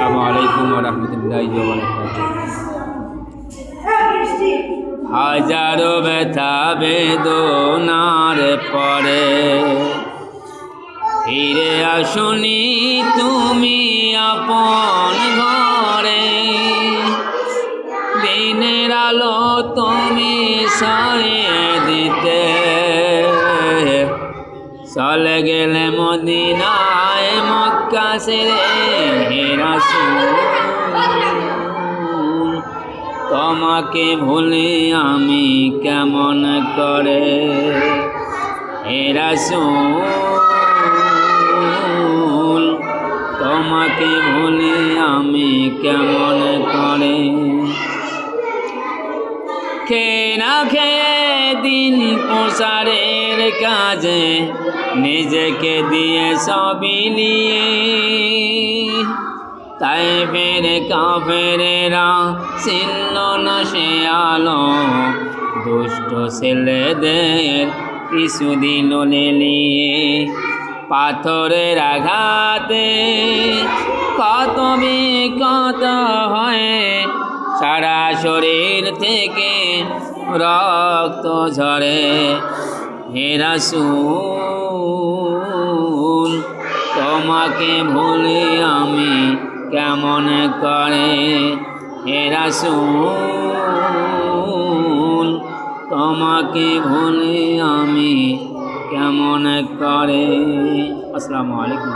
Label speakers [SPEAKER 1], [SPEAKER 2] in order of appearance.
[SPEAKER 1] আসসালামু আলাইকুম ওয়া রাহমাতুল্লাহি ওয়া বারাকাতুহু। হাজারো ব্যথা বেদনার পরে ফিরে আসনি তুমি আপন ঘরে, দিনের আলো তুমি সরিয়ে দিতে চলে গেলে মদিনায় মক্কা ছেড়ে। হে রাসূল তোমাকে ভুলি আমি কেমন করে, হে রাসূল তোমাকে ভুলি আমি কেমন করে। খেয়ে না খেয়ে দিন প্রসারের কাজে নিজেকে দিয়ে সবই নিয়ে, তাই ফের কাফেরেরা ছিন্ন না সে আলো, দুষ্ট ছেলেদের কিছু দিল লেলিয়ে। পাথরের আঘাতে কত বিকত হয়ে সারা শরীর থেকে রক্ত ঝরে, হে রাসূল তোমাকে ভুলি আমি কেমন করে, হে রাসূল তোমাকে ভুলি আমি কেমন করে। আসসালামু আলাইকুম।